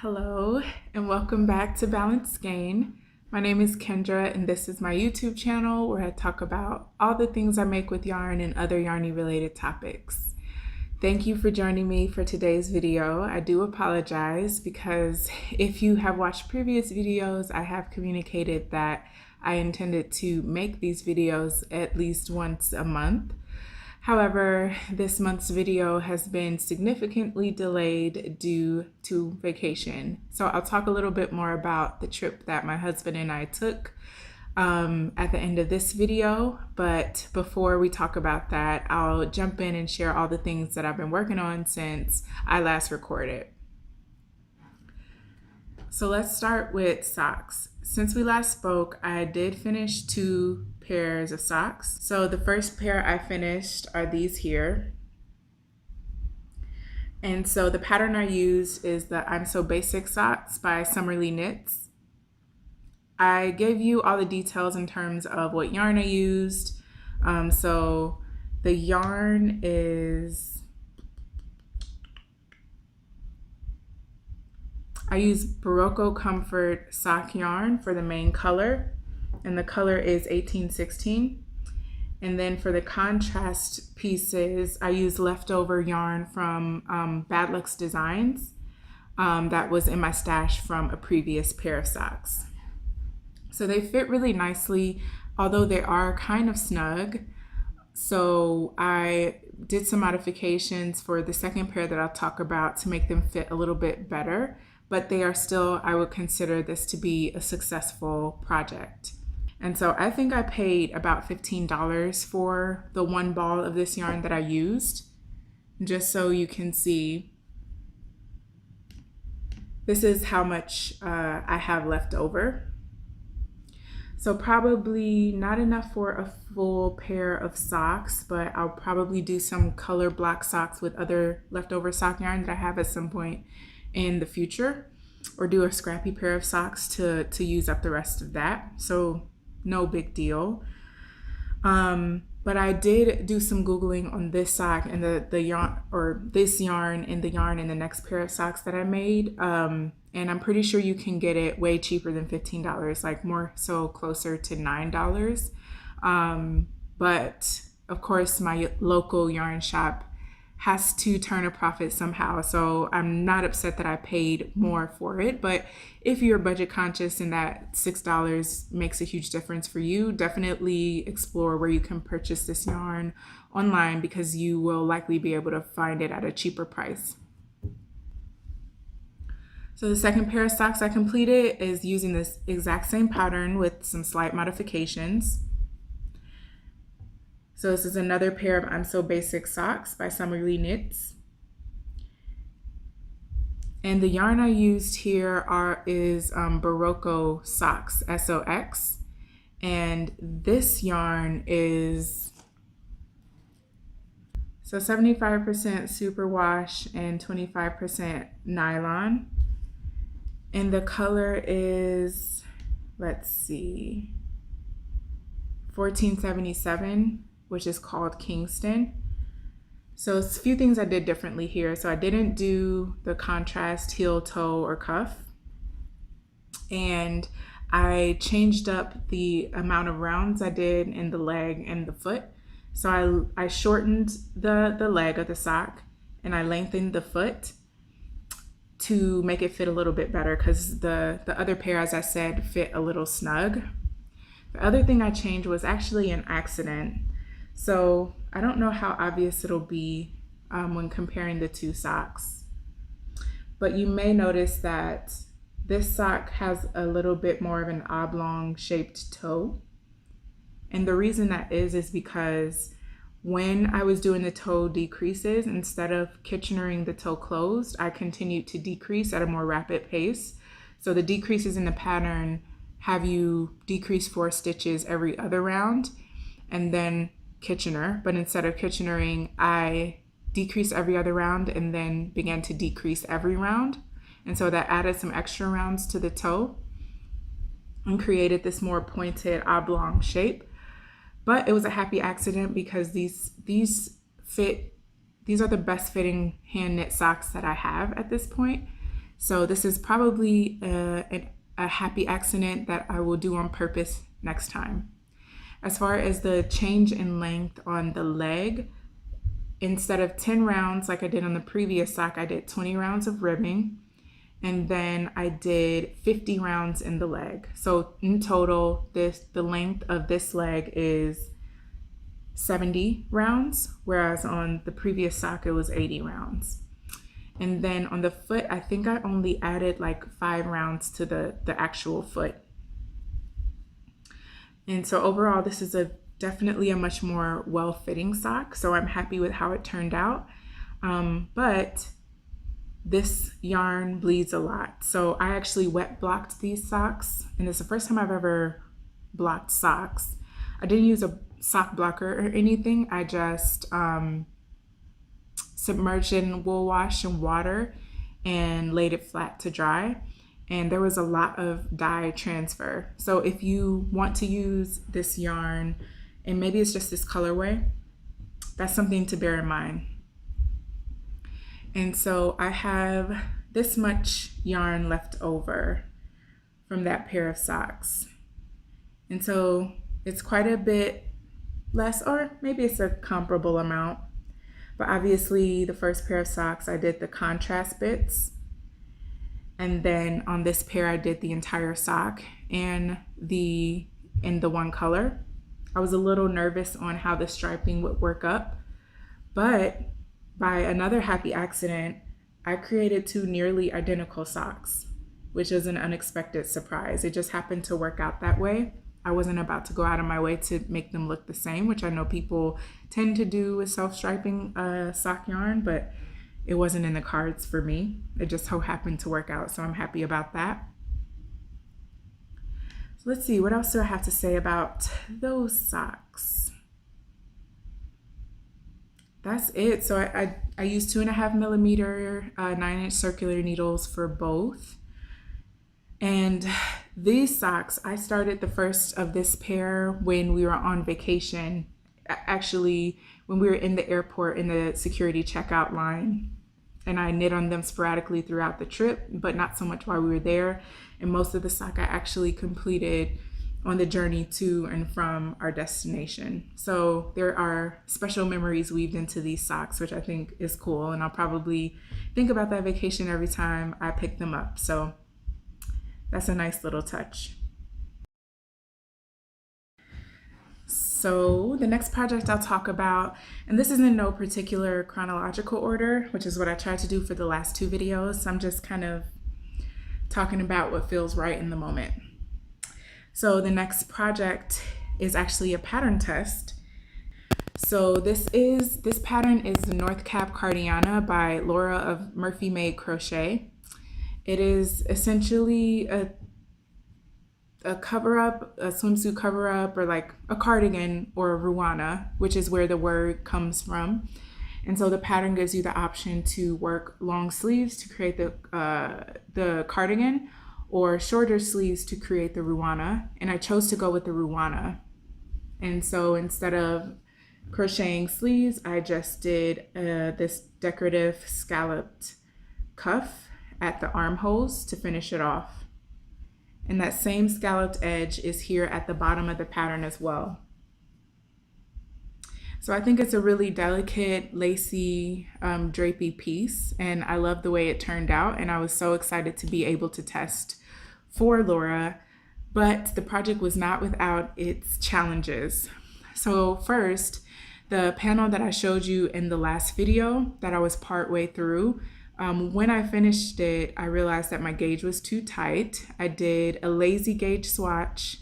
Hello and welcome back to Balanced Skein. My name is Kendra and this is my YouTube channel where I talk about all the things I make with yarn and other yarny related topics. Thank you for joining me for today's video. I do apologize because if you have watched previous videos, I have communicated that I intended to make these videos at least once a month. However, this month's video has been significantly delayed due to vacation. So I'll talk a little bit more about the trip that my husband and I took at the end of this video. But before we talk about that, I'll jump in and share all the things that I've been working on since I last recorded. So let's start with socks. Since we last spoke, I did finish 2 pairs of socks. So the first pair I finished are these here. And so the pattern I used is the I'm So Basic socks by Summerly Knits. I gave you all the details in terms of what yarn I used. So the yarn is, I use Ppo-Ppo Comfort sock yarn for the main color, and the color is 1816. And then for the contrast pieces, I use leftover yarn from Bad Luck's Designs that was in my stash from a previous pair of socks. So they fit really nicely, although they are kind of snug. So I did some modifications for the second pair that I'll talk about to make them fit a little bit better, but they are still, I would consider this to be a successful project. And so I think I paid about $15 for the one ball of this yarn that I used. Just so you can see, this is how much I have left over. So probably not enough for a full pair of socks, but I'll probably do some color block socks with other leftover sock yarn that I have at some point in the future, or do a scrappy pair of socks to use up the rest of that. So no big deal. But I did do some Googling on this sock and the yarn, or this yarn and the yarn in the next pair of socks that I made. And I'm pretty sure you can get it way cheaper than $15, like more so closer to $9. But of course my local yarn shop has to turn a profit somehow. So I'm not upset that I paid more for it, but if you're budget conscious and that $6 makes a huge difference for you, definitely explore where you can purchase this yarn online, because you will likely be able to find it at a cheaper price. So the second pair of socks I completed is using this exact same pattern with some slight modifications. So this is another pair of I'm So Basic socks by Summerly Knits. And the yarn I used here is Ppo-Ppo Socks, SOX. And this yarn is 75% superwash and 25% nylon. And the color is, let's see, 1477. Which is called Kingston. So it's a few things I did differently here. So I didn't do the contrast heel, toe, or cuff. And I changed up the amount of rounds I did in the leg and the foot. So I shortened the leg of the sock and I lengthened the foot to make it fit a little bit better, because the other pair, as I said, fit a little snug. The other thing I changed was actually an accident. So I don't know how obvious it'll be when comparing the two socks, but you may notice that this sock has a little bit more of an oblong shaped toe. And the reason that is because when I was doing the toe decreases, instead of Kitchenering the toe closed, I continued to decrease at a more rapid pace. So the decreases in the pattern have you decrease 4 stitches every other round and then Kitchener, but instead of Kitchenering, I decreased every other round and then began to decrease every round. And so that added some extra rounds to the toe and created this more pointed oblong shape. But it was a happy accident because these are the best fitting hand knit socks that I have at this point. So this is probably a happy accident that I will do on purpose next time. As far as the change in length on the leg, instead of 10 rounds like I did on the previous sock, I did 20 rounds of ribbing, and then I did 50 rounds in the leg. So in total, the length of this leg is 70 rounds, whereas on the previous sock it was 80 rounds. And then on the foot, I think I only added like 5 rounds to the actual foot. And so overall, this is definitely a much more well-fitting sock. So I'm happy with how it turned out. But this yarn bleeds a lot. So I actually wet blocked these socks, and it's the first time I've ever blocked socks. I didn't use a sock blocker or anything. I just submerged it in wool wash and water and laid it flat to dry. And there was a lot of dye transfer. So if you want to use this yarn, and maybe it's just this colorway, that's something to bear in mind. And so I have this much yarn left over from that pair of socks. And so it's quite a bit less, or maybe it's a comparable amount. But obviously the first pair of socks, I did the contrast bits. And then on this pair, I did the entire sock in the one color. I was a little nervous on how the striping would work up, but by another happy accident, I created 2 nearly identical socks, which is an unexpected surprise. It just happened to work out that way. I wasn't about to go out of my way to make them look the same, which I know people tend to do with self-striping sock yarn, but it wasn't in the cards for me. It just so happened to work out, so I'm happy about that. So let's see, what else do I have to say about those socks? That's it. So I used 2.5 millimeter 9-inch circular needles for both. And these socks, I started the first of this pair when we were on vacation. Actually, when we were in the airport in the security checkout line. And I knit on them sporadically throughout the trip, but not so much while we were there. And most of the sock I actually completed on the journey to and from our destination. So there are special memories weaved into these socks, which I think is cool. And I'll probably think about that vacation every time I pick them up. So that's a nice little touch. So the next project I'll talk about, and this is in no particular chronological order, which is what I tried to do for the last 2 videos. So I'm just kind of talking about what feels right in the moment. So the next project is actually a pattern test. So this pattern is the North Cap Cardiana by Laura of Murphy Made Crochet. It is essentially a cover-up, a swimsuit cover-up, or like a cardigan or a ruana, which is where the word comes from. And so the pattern gives you the option to work long sleeves to create the cardigan, or shorter sleeves to create the ruana. And I chose to go with the ruana. And so instead of crocheting sleeves, I just did this decorative scalloped cuff at the armholes to finish it off. And that same scalloped edge is here at the bottom of the pattern as well. So I think it's a really delicate, lacy, drapey piece, and I love the way it turned out, and I was so excited to be able to test for Laura, but the project was not without its challenges. So first, the panel that I showed you in the last video that I was partway through, when I finished it, I realized that my gauge was too tight. I did a lazy gauge swatch,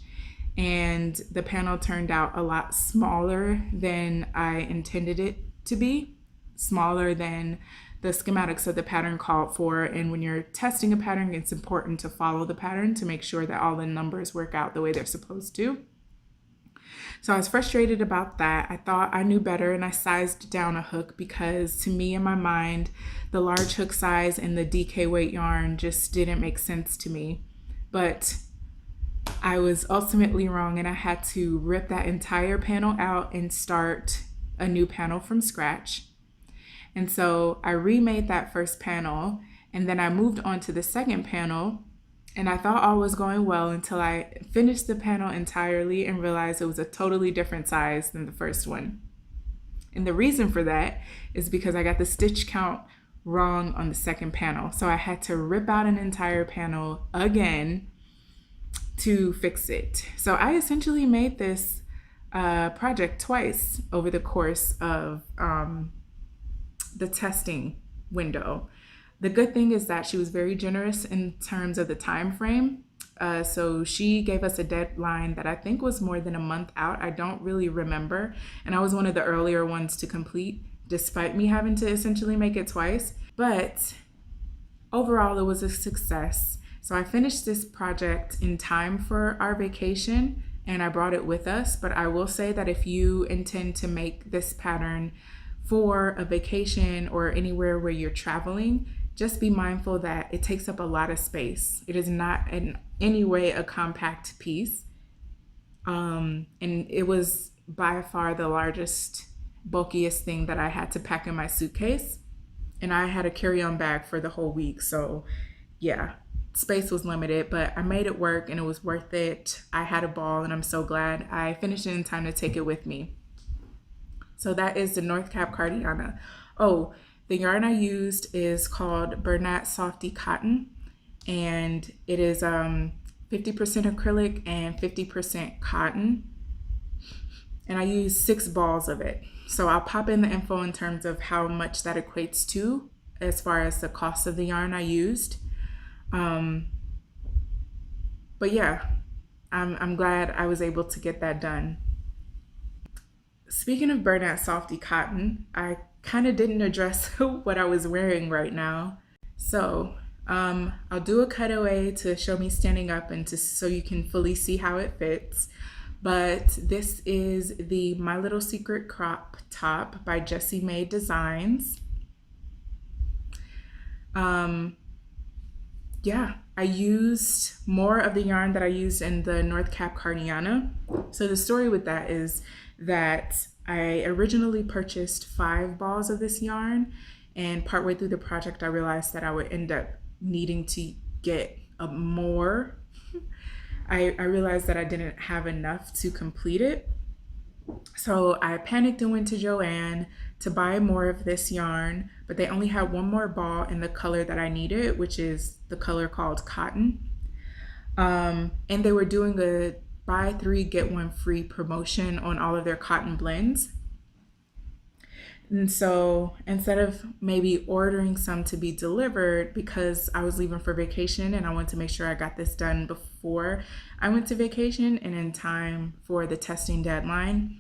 and the panel turned out a lot smaller than I intended it to be, smaller than the schematics of the pattern called for. And when you're testing a pattern, it's important to follow the pattern to make sure that all the numbers work out the way they're supposed to. So I was frustrated about that. I thought I knew better, and I sized down a hook because to me, in my mind, the large hook size and the DK weight yarn just didn't make sense to me. But I was ultimately wrong, and I had to rip that entire panel out and start a new panel from scratch. And so I remade that first panel, And then I moved on to the second panel, and I thought all was going well until I finished the panel entirely and realized it was a totally different size than the first one. And the reason for that is because I got the stitch count wrong on the second panel. So I had to rip out an entire panel again to fix it. So I essentially made this project twice over the course of the testing window. The good thing is that she was very generous in terms of the time frame. So she gave us a deadline that I think was more than a month out. I don't really remember. And I was one of the earlier ones to complete, despite me having to essentially make it twice. But overall, it was a success. So I finished this project in time for our vacation, and I brought it with us. But I will say that if you intend to make this pattern for a vacation or anywhere where you're traveling, just be mindful that it takes up a lot of space. It is not in any way a compact piece. And it was by far the largest, bulkiest thing that I had to pack in my suitcase. And I had a carry-on bag for the whole week. So yeah, space was limited, but I made it work and it was worth it. I had a ball and I'm so glad I finished it in time to take it with me. So that is the North Cap Cardiana. Oh, the yarn I used is called Bernat Softy Cotton, and it is 50% acrylic and 50% cotton. And I used 6 balls of it. So I'll pop in the info in terms of how much that equates to as far as the cost of the yarn I used. But yeah, I'm glad I was able to get that done. Speaking of Bernat Softy Cotton, I kind of didn't address what I was wearing right now. So I'll do a cutaway to show me standing up and so you can fully see how it fits. But this is the My Little Secret crop top by Jessie Mae Designs. Yeah, I used more of the yarn that I used in the North Cap Cardiana. So the story with that is that I originally purchased 5 balls of this yarn, and partway through the project I realized that I would end up needing to get more. I realized that I didn't have enough to complete it. So I panicked and went to Joann to buy more of this yarn, but they only had 1 more ball in the color that I needed, which is the color called Cotton. And they were doing a buy 3 get 1 free promotion on all of their cotton blends. And so instead of maybe ordering some to be delivered, because I was leaving for vacation and I wanted to make sure I got this done before I went to vacation and in time for the testing deadline,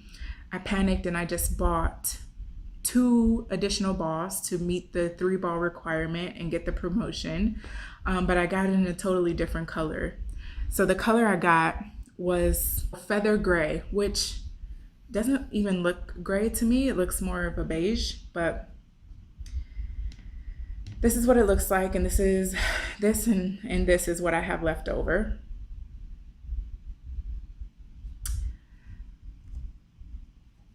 I panicked and I just bought 2 additional balls to meet the 3 ball requirement and get the promotion. But I got it in a totally different color. So the color I got was feather gray, which doesn't even look gray to me. It looks more of a beige, but this is what it looks like, and this is what I have left over.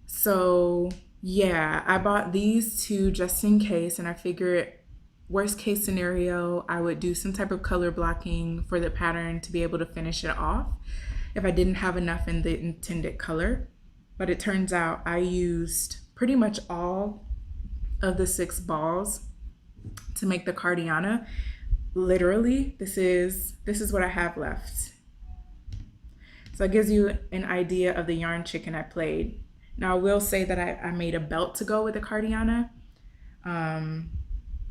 So yeah, I bought these 2 just in case, and I figured worst case scenario, I would do some type of color blocking for the pattern to be able to finish it off if I didn't have enough in the intended color. But it turns out I used pretty much all of the 6 balls to make the Cardiana. Literally, this is what I have left. So it gives you an idea of the yarn chicken I played. Now I will say that I made a belt to go with the Cardiana.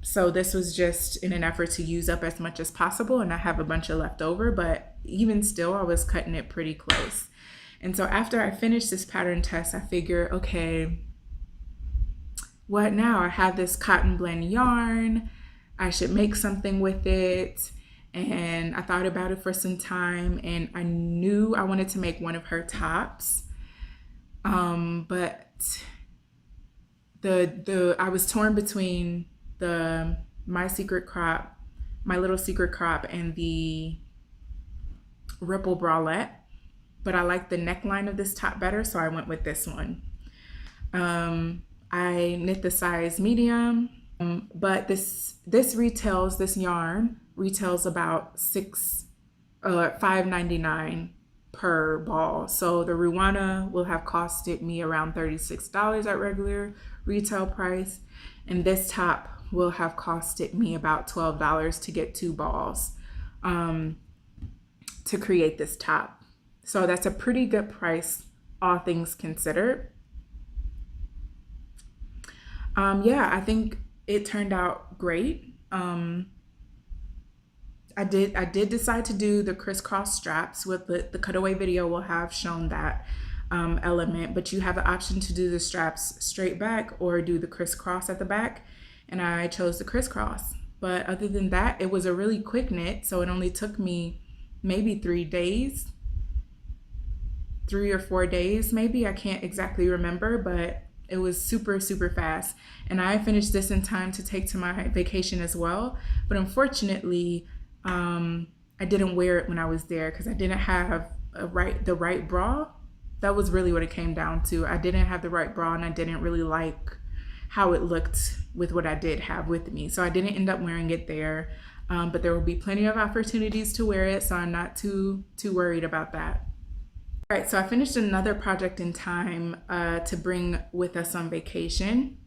So this was just in an effort to use up as much as possible, and I have a bunch of left over, but even still I was cutting it pretty close. And so after I finished this pattern test, I figured, okay, what now? I have this cotton blend yarn. I should make something with it. And I thought about it for some time, and I knew I wanted to make one of her tops. But I was torn between the My Little Secret crop and the ripple bralette. But I like the neckline of this top better, so I went with this one. I knit the size medium, But this yarn retails about $5.99 per ball. So the Ruana will have costed me around $36 at regular retail price, and this top will have costed me about $12 to get 2 balls to create this top. So that's a pretty good price, all things considered. Yeah, I think it turned out great. I did decide to do the crisscross straps with the cutaway video will have shown that element, but you have the option to do the straps straight back or do the crisscross at the back, and I chose the crisscross. But other than that, it was a really quick knit, so it only took me maybe 3 days, 3 or 4 days maybe, I can't exactly remember, but it was super fast. And I finished this in time to take to my vacation as well, but unfortunately I didn't wear it when I was there because I didn't have the right bra. That was really what it came down to. I didn't have the right bra, and I didn't really like how it looked with what I did have with me, so I didn't end up wearing it there. But there will be plenty of opportunities to wear it, so I'm not too worried about that. All right, so I finished another project in time to bring with us on vacation,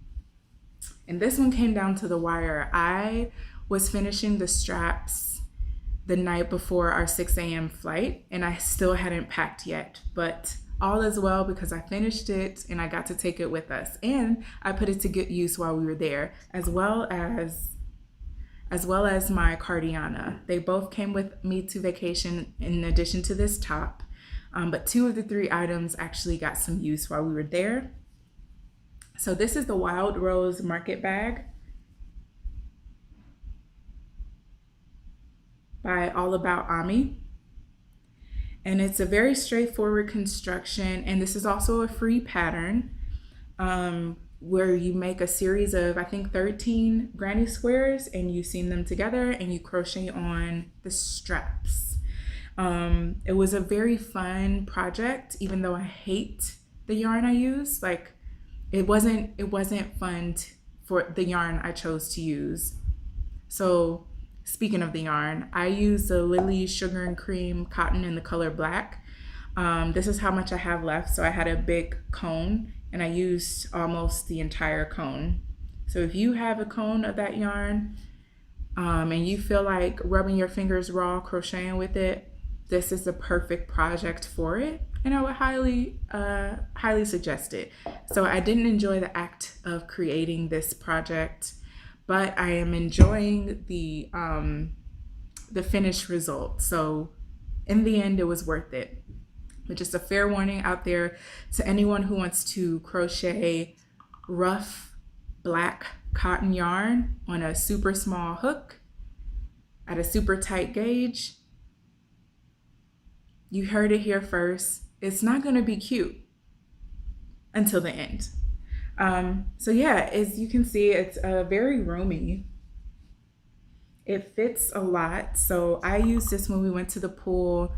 and this one came down to the wire. I was finishing the straps the night before our 6 a.m. flight, and I still hadn't packed yet, but all is well because I finished it and I got to take it with us, and I put it to good use while we were there, as well as my Cardiana. They both came with me to vacation in addition to this top, but 2 of the 3 items actually got some use while we were there. So this is the Wildrose Market Bag by All About Ami. And it's a very straightforward construction, and this is also a free pattern where you make a series of, I think, 13 granny squares, and you seam them together and you crochet on the straps. It was a very fun project, even though I hate the yarn I use. Like, it wasn't fun for the yarn I chose to use. So speaking of the yarn, I used the Lily Sugar and Cream cotton in the color black. This is how much I have left. So I had a big cone, and I used almost the entire cone. So if you have a cone of that yarn and you feel like rubbing your fingers raw crocheting with it, this is the perfect project for it, and I would highly suggest it. So I didn't enjoy the act of creating this project, but I am enjoying the finished result. So in the end, it was worth it. But just a fair warning out there to anyone who wants to crochet rough black cotton yarn on a super small hook at a super tight gauge. You heard it here first. It's not going to be cute until the end. So yeah, as you can see, it's very roomy. It fits a lot. So I used this when we went to the pool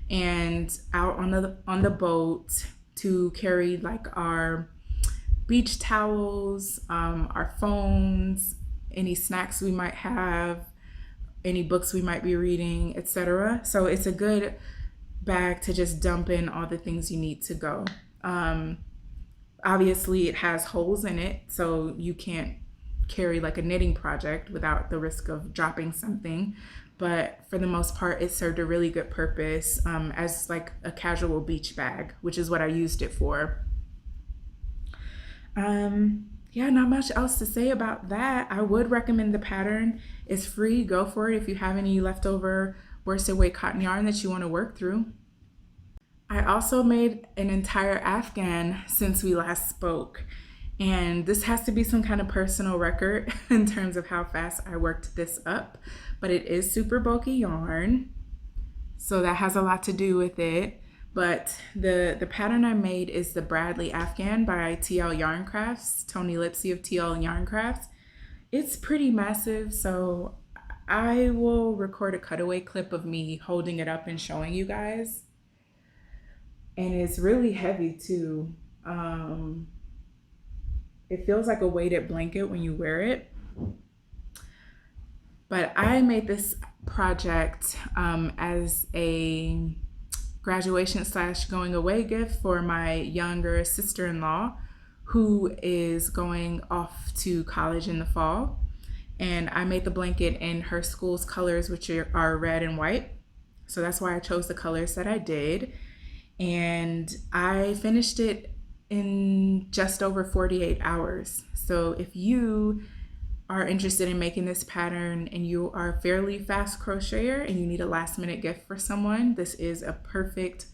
and out on the boat to carry like our beach towels, our phones, any snacks we might have, any books we might be reading, etc. So it's a good bag to just dump in all the things you need to go. Obviously it has holes in it, so you can't carry like a knitting project without the risk of dropping something, but for the most part it served a really good purpose as like a casual beach bag, which is what I used it for. Yeah, not much else to say about that. I would recommend the pattern. It's free, go for it if you have any leftover worsted weight cotton yarn that you want to work through. I also made an entire Afghan since we last spoke, and this has to be some kind of personal record in terms of how fast I worked this up, but it is super bulky yarn, so that has a lot to do with it. But the pattern I made is the Bradley Afghan by TL Yarn Crafts, Tony Lipsy of TL Yarn Crafts. It's pretty massive, so I will record a cutaway clip of me holding it up and showing you guys. And it's really heavy too. It feels like a weighted blanket when you wear it. But I made this project as a graduation / going away gift for my younger sister-in-law who is going off to college in the fall. And I made the blanket in her school's colors, which are red and white. So that's why I chose the colors that I did. And I finished it in just over 48 hours. So if you are interested in making this pattern and you are a fairly fast crocheter and you need a last minute gift for someone, this is a perfect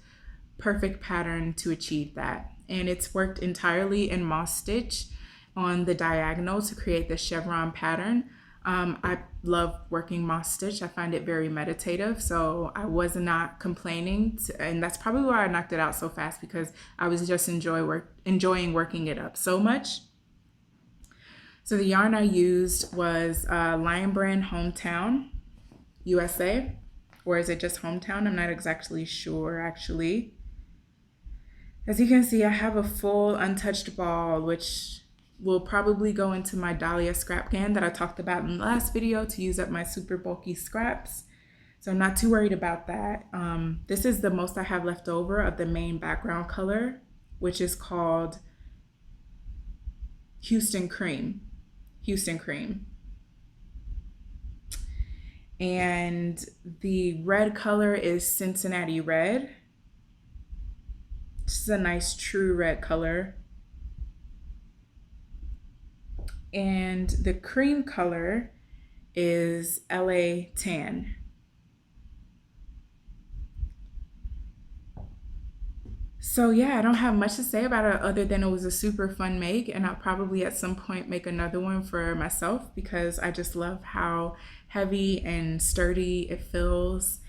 pattern to achieve that. And it's worked entirely in moss stitch on the diagonal to create the chevron pattern. I love working moss stitch. I find it very meditative, so I was not complaining, and that's probably why I knocked it out so fast, because I was just enjoying working it up so much. So the yarn I used was Lion Brand Hometown USA, or is it just Hometown? I'm not exactly sure actually. As you can see, I have a full untouched ball, which will probably go into my Dahlia scrap can that I talked about in the last video to use up my super bulky scraps. So I'm not too worried about that. This is the most I have left over of the main background color, which is called Houston Cream. And the red color is Cincinnati Red. This is a nice true red color. And the cream color is LA Tan. So yeah, I don't have much to say about it other than it was a super fun make, and I'll probably at some point make another one for myself because I just love how heavy and sturdy it feels,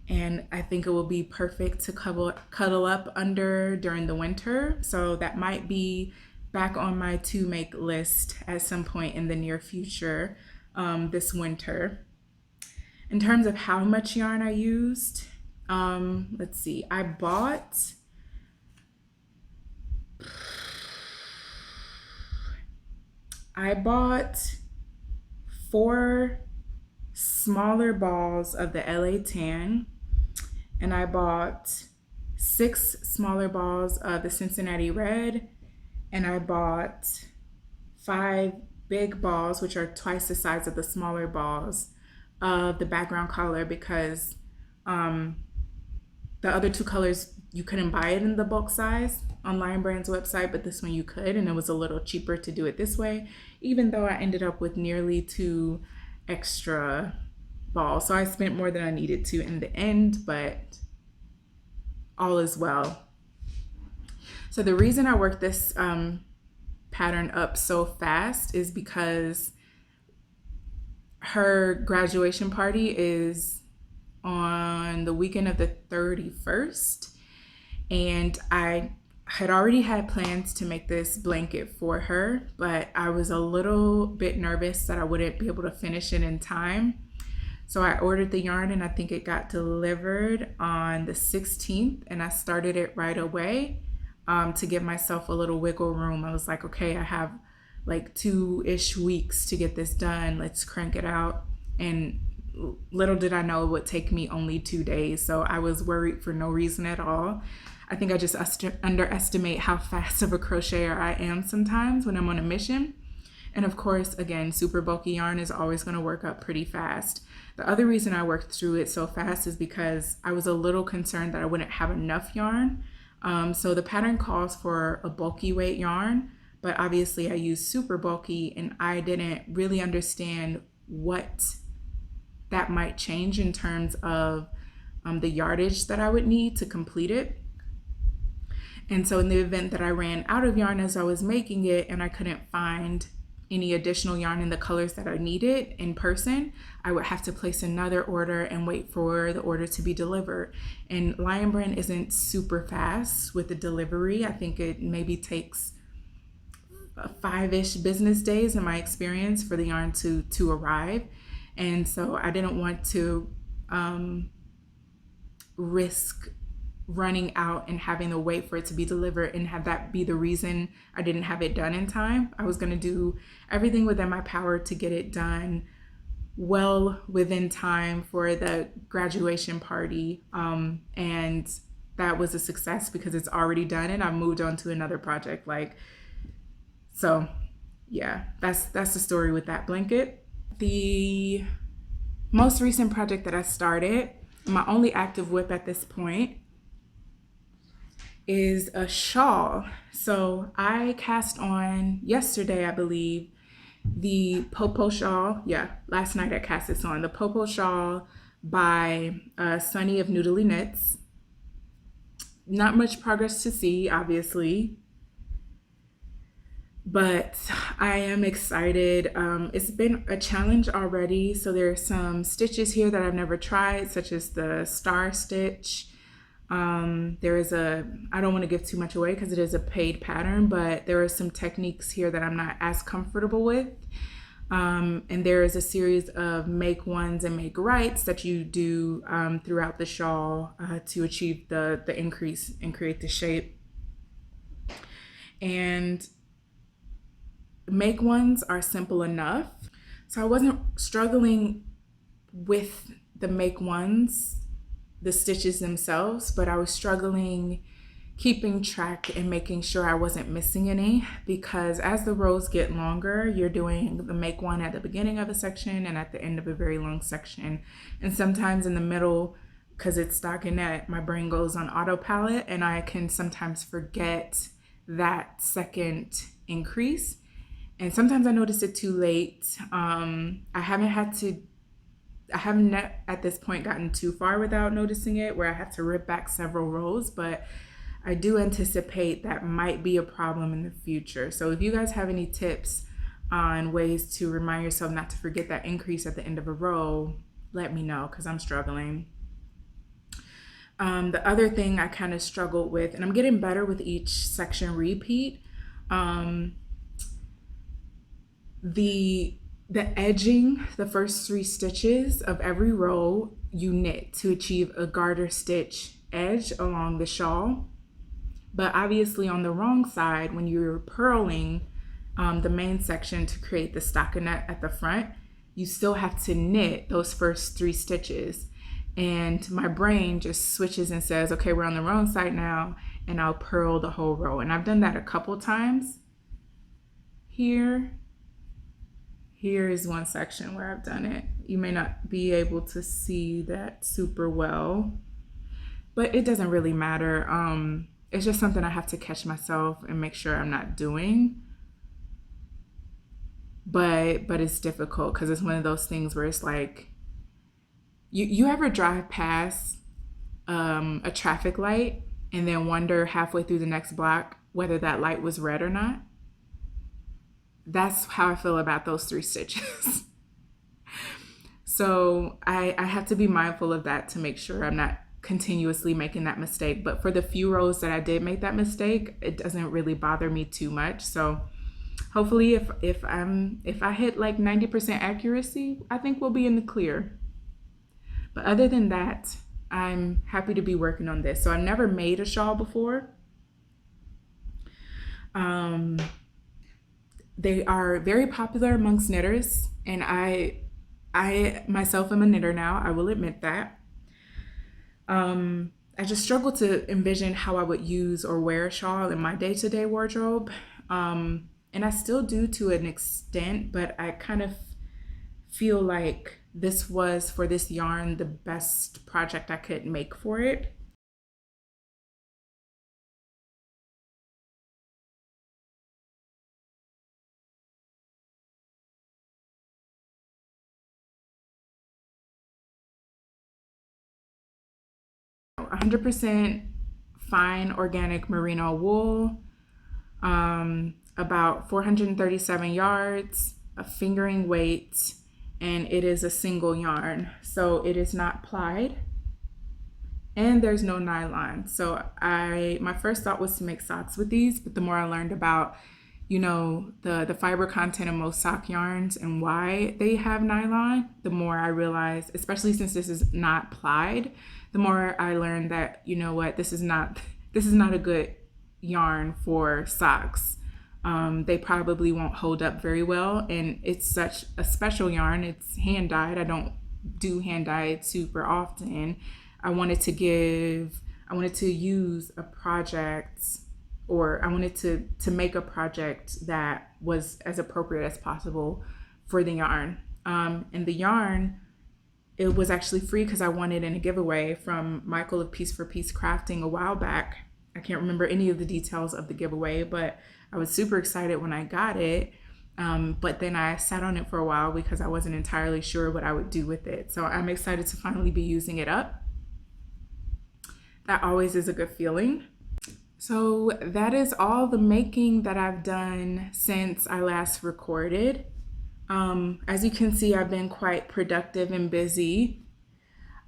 and I think it will be perfect to cuddle up under during the winter. So that might be back on my to make list at some point in the near future this winter. In terms of how much yarn I used, let's see, I bought I bought 4 smaller balls of the LA Tan, and I bought 6 smaller balls of the Cincinnati Red, and I bought 5 big balls, which are twice the size of the smaller balls of the background color, because the other 2 colors you couldn't buy it in the bulk size on Lion Brand's website, but this one you could, and it was a little cheaper to do it this way, even though I ended up with nearly 2 extra balls. So I spent more than I needed to in the end, but all is well. So the reason I worked this pattern up so fast is because her graduation party is on the weekend of the 31st, and I had already had plans to make this blanket for her, but I was a little bit nervous that I wouldn't be able to finish it in time. So I ordered the yarn, and I think it got delivered on the 16th, and I started it right away to give myself a little wiggle room. I was like, okay, I have like 2-ish weeks to get this done. Let's crank it out. And little did I know it would take me only 2 days. So I was worried for no reason at all. I think I just underestimate how fast of a crocheter I am sometimes when I'm on a mission. And of course, again, super bulky yarn is always going to work up pretty fast. The other reason I worked through it so fast is because I was a little concerned that I wouldn't have enough yarn. So the pattern calls for a bulky weight yarn, but obviously I used super bulky, and I didn't really understand what that might change in terms of the yardage that I would need to complete it. And so in the event that I ran out of yarn as I was making it and I couldn't find any additional yarn in the colors that I needed in person, I would have to place another order and wait for the order to be delivered. And Lion Brand isn't super fast with the delivery. I think it maybe takes 5-ish business days in my experience for the yarn to arrive. And so I didn't want to risk running out and having to wait for it to be delivered and have that be the reason I didn't have it done in time. I was going to do everything within my power to get it done well within time for the graduation party. And that was a success because it's already done and I moved on to another project. So yeah, that's the story with that blanket. The most recent project that I started, my only active whip at this point, is a shawl. So I cast on yesterday, I believe, the Ppo-Ppo Shawl. Yeah, last night I cast this on. The Ppo-Ppo Shawl by Sunny of Noodly Knits. Not much progress to see, obviously, but I am excited. It's been a challenge already. So there are some stitches here that I've never tried, such as the star stitch. There is I don't want to give too much away because it is a paid pattern, but there are some techniques here that I'm not as comfortable with. And there is a series of make ones and make rights that you do throughout the shawl to achieve the increase and create the shape. And make ones are simple enough. So I wasn't struggling with the make ones, the stitches themselves, but I was struggling keeping track and making sure I wasn't missing any, because as the rows get longer, you're doing the make one at the beginning of a section and at the end of a very long section. And sometimes in the middle, because it's stockinette, my brain goes on autopilot and I can sometimes forget that second increase. And sometimes I notice it too late. I haven't at this point gotten too far without noticing it, where I have to rip back several rows, but I do anticipate that might be a problem in the future. So if you guys have any tips on ways to remind yourself not to forget that increase at the end of a row, let me know, because I'm struggling. The other thing I kind of struggled with, and I'm getting better with each section repeat, the edging, the first 3 stitches of every row you knit to achieve a garter stitch edge along the shawl. But obviously on the wrong side, when you're purling the main section to create the stockinette at the front, you still have to knit those first 3 stitches. And my brain just switches and says, okay, we're on the wrong side now, and I'll purl the whole row. And I've done that a couple times. Here is one section where I've done it. You may not be able to see that super well, but it doesn't really matter. It's just something I have to catch myself and make sure I'm not doing. But it's difficult because it's one of those things where it's like, you ever drive past a traffic light and then wonder halfway through the next block whether that light was red or not? That's how I feel about those 3 stitches. So I have to be mindful of that to make sure I'm not continuously making that mistake. But for the few rows that I did make that mistake, it doesn't really bother me too much. So hopefully if I hit like 90% accuracy, I think we'll be in the clear. But other than that, I'm happy to be working on this. So I've never made a shawl before. They are very popular amongst knitters, and I myself am a knitter now, I will admit that. I just struggle to envision how I would use or wear a shawl in my day-to-day wardrobe. And I still do to an extent, but I kind of feel like this was, for this yarn, the best project I could make for it. A 100% fine organic merino wool, about 437 yards, a fingering weight, and it is a single yarn. So it is not plied and there's no nylon. So my first thought was to make socks with these, but the more I learned about you know, the fiber content of most sock yarns and why they have nylon, the more I realize, especially since this is not plied, the more I learned that, you know what, this is not a good yarn for socks. They probably won't hold up very well, and it's such a special yarn. It's hand dyed. I don't do hand dyed super often. I wanted to use a project, or I wanted to make a project that was as appropriate as possible for the yarn. And the yarn, it was actually free because I won it in a giveaway from Michael of Piece for Piece Crafting a while back. I can't remember any of the details of the giveaway, but I was super excited when I got it. But then I sat on it for a while because I wasn't entirely sure what I would do with it. So I'm excited to finally be using it up. That always is a good feeling. So that is all the making that I've done since I last recorded. As you can see, I've been quite productive and busy,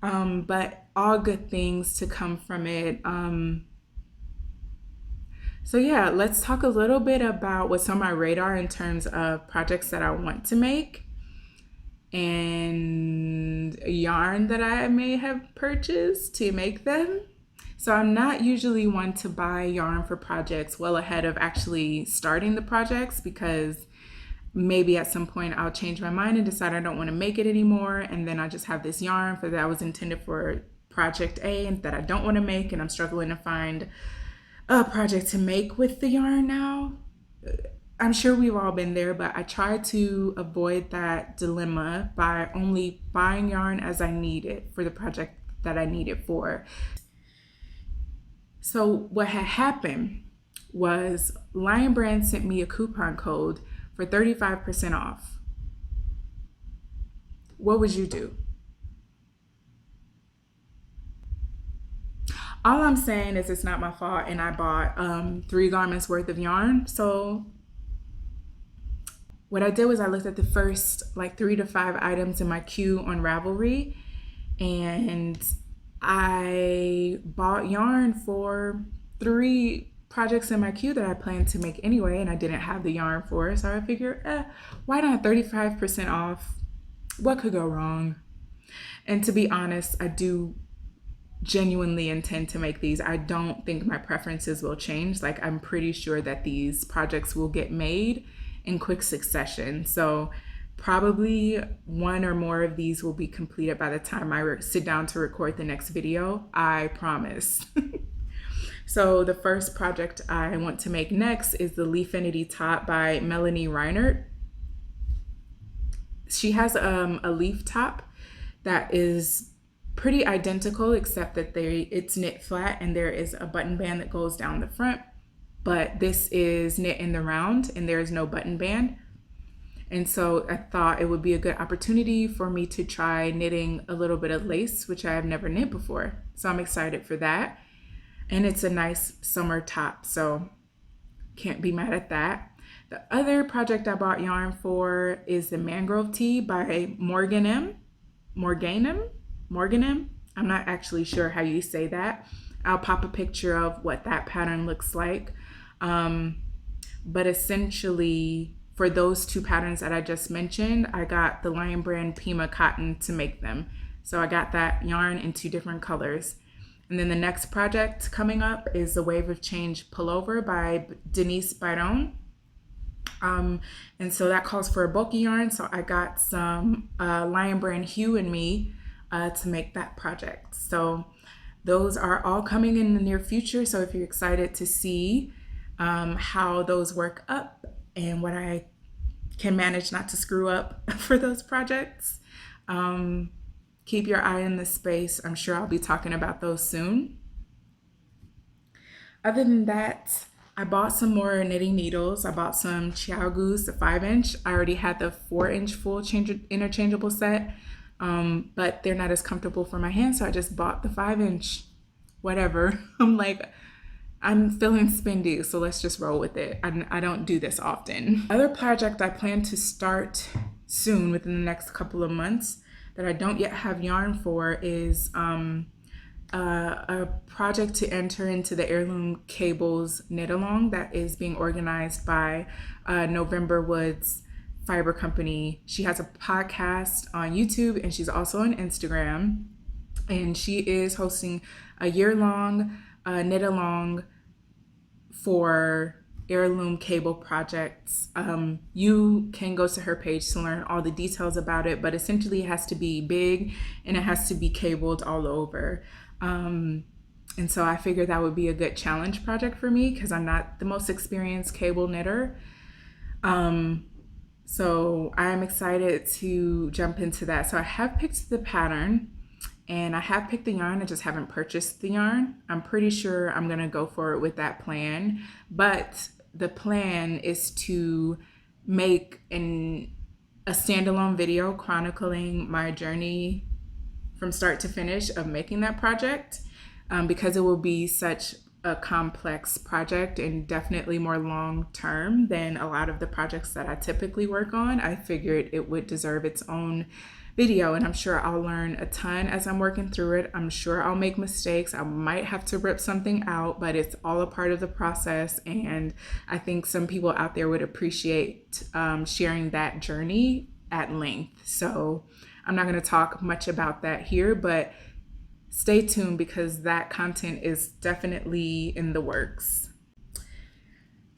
but all good things to come from it. So yeah, let's talk a little bit about what's on my radar in terms of projects that I want to make and yarn that I may have purchased to make them. So I'm not usually one to buy yarn for projects well ahead of actually starting the projects, because maybe at some point I'll change my mind and decide I don't want to make it anymore, and then I just have this yarn that was intended for project A and that I don't want to make, and I'm struggling to find a project to make with the yarn now. I'm sure we've all been there, but I try to avoid that dilemma by only buying yarn as I need it for the project that I need it for. So what had happened was Lion Brand sent me a coupon code for 35% off. What would you do? All I'm saying is it's not my fault, and I bought 3 garments worth of yarn. So what I did was I looked at the first like 3 to 5 items in my queue on Ravelry, and I bought yarn for 3 projects in my queue that I planned to make anyway, and I didn't have the yarn for it. So I figured, why not 35% off? What could go wrong? And to be honest, I do genuinely intend to make these. I don't think my preferences will change. Like, I'm pretty sure that these projects will get made in quick succession. So probably 1 or more of these will be completed by the time I sit down to record the next video. I promise. So the first project I want to make next is the Leafinity top by Melanie Reinert. She has a leaf top that is pretty identical, except that it's knit flat and there is a button band that goes down the front, but this is knit in the round and there is no button band. And so I thought it would be a good opportunity for me to try knitting a little bit of lace, which I have never knit before. So I'm excited for that. And it's a nice summer top, so can't be mad at that. The other project I bought yarn for is the Mangrove Tee by Morganem. I'm not actually sure how you say that. I'll pop a picture of what that pattern looks like. But essentially, for those 2 patterns that I just mentioned, I got the Lion Brand Pima cotton to make them. So I got that yarn in 2 different colors. And then the next project coming up is the Wave of Change Pullover by Denise Byron. And so that calls for a bulky yarn. So I got some Lion Brand Hue and Me to make that project. So those are all coming in the near future. So if you're excited to see how those work up and what I can manage not to screw up for those projects, keep your eye in the space. I'm sure I'll be talking about those soon. Other than that, I bought some more knitting needles. I bought some Chiaogus, the 5-inch. I already had the 4-inch full interchangeable set, but they're not as comfortable for my hands, so I just bought the 5-inch. Whatever. I'm feeling spendy, so let's just roll with it. I don't do this often. Other project I plan to start soon, within the next couple of months, that I don't yet have yarn for is a project to enter into the Heirloom Cables knit along that is being organized by November Woods Fiber Company. She has a podcast on YouTube and she's also on Instagram. And she is hosting a year-long knit along for heirloom cable projects. You can go to her page to learn all the details about it, but essentially it has to be big and it has to be cabled all over. And so I figured that would be a good challenge project for me because I'm not the most experienced cable knitter. So I'm excited to jump into that. So I have picked the pattern and I have picked the yarn. I just haven't purchased the yarn. I'm pretty sure I'm gonna go for it with that plan, but the plan is to make a standalone video chronicling my journey from start to finish of making that project, because it will be such a complex project and definitely more long term than a lot of the projects that I typically work on. I figured it would deserve its own video, and I'm sure I'll learn a ton as I'm working through it. I'm sure I'll make mistakes. I might have to rip something out, but it's all a part of the process, and I think some people out there would appreciate sharing that journey at length. So I'm not going to talk much about that here, but stay tuned because that content is definitely in the works.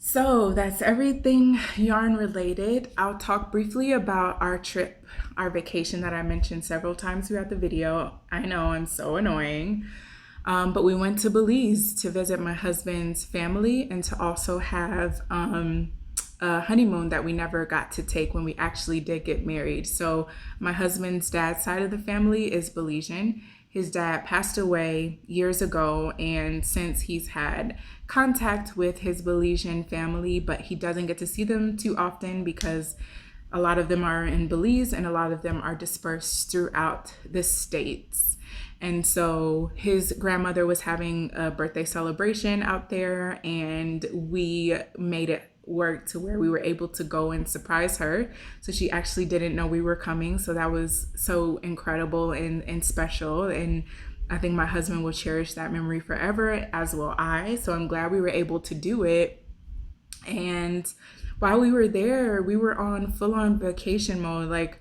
So that's everything yarn related. I'll talk briefly about our trip, our vacation that I mentioned several times throughout the video. I know I'm so annoying, but we went to Belize to visit my husband's family and to also have a honeymoon that we never got to take when we actually did get married. So my husband's dad's side of the family is Belizean. His dad passed away years ago, and since he's had contact with his Belizean family, but he doesn't get to see them too often because a lot of them are in Belize and a lot of them are dispersed throughout the states. And so his grandmother was having a birthday celebration out there, and we made it work to where we were able to go and surprise her. So she actually didn't know we were coming. So that was so incredible and special. And I think my husband will cherish that memory forever, as will I. So I'm glad we were able to do it. And while we were there, we were on full-on vacation mode. Like,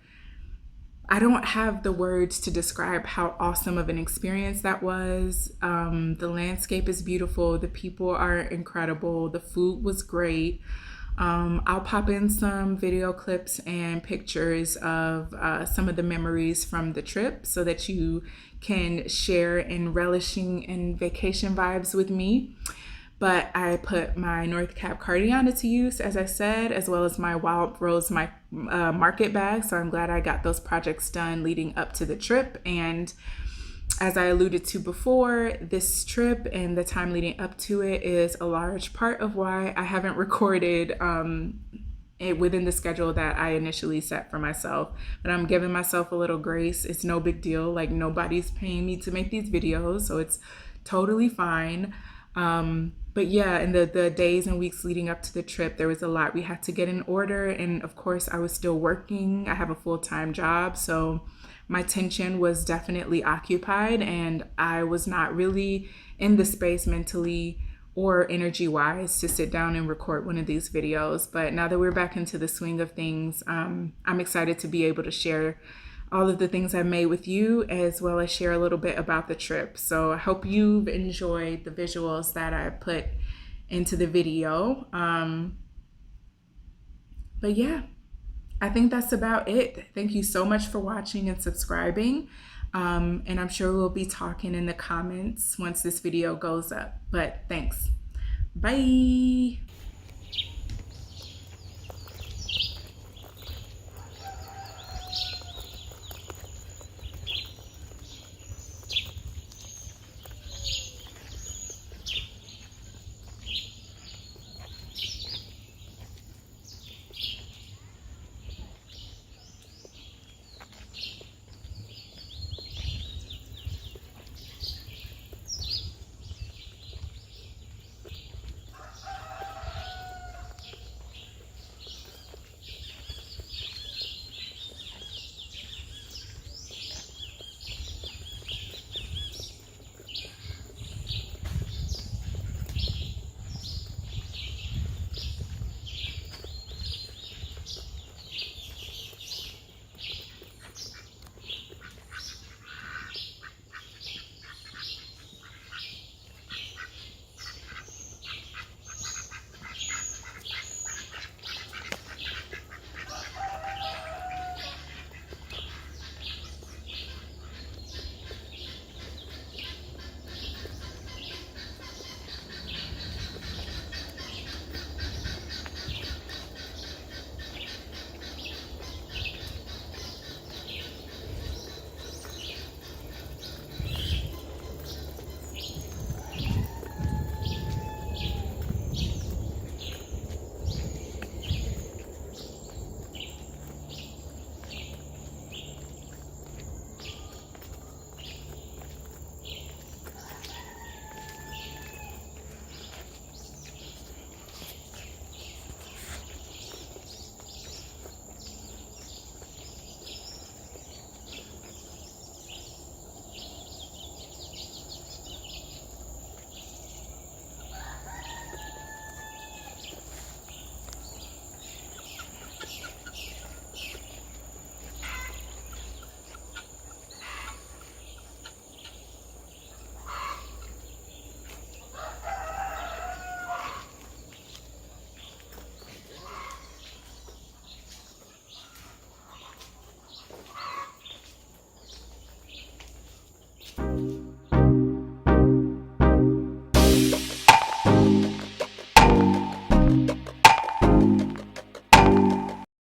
I don't have the words to describe how awesome of an experience that was. The landscape is beautiful. The people are incredible. The food was great. I'll pop in some video clips and pictures of some of the memories from the trip so that you can share in relishing in vacation vibes with me. But I put my North Cap Cardiana to use, as I said, as well as my Wildrose Market Bag. So I'm glad I got those projects done leading up to the trip. And as I alluded to before, this trip and the time leading up to it is a large part of why I haven't recorded it within the schedule that I initially set for myself. But I'm giving myself a little grace. It's no big deal. Like, nobody's paying me to make these videos, so it's totally fine. But yeah, in the days and weeks leading up to the trip, there was a lot we had to get in order. And of course, I was still working. I have a full-time job, so my attention was definitely occupied, and I was not really in the space mentally or energy-wise to sit down and record one of these videos. But now that we're back into the swing of things, I'm excited to be able to share all of the things I made with you, as well as share a little bit about the trip. So I hope you've enjoyed the visuals that I put into the video. But yeah, I think that's about it. Thank you so much for watching and subscribing. And I'm sure we'll be talking in the comments once this video goes up. But thanks. Bye.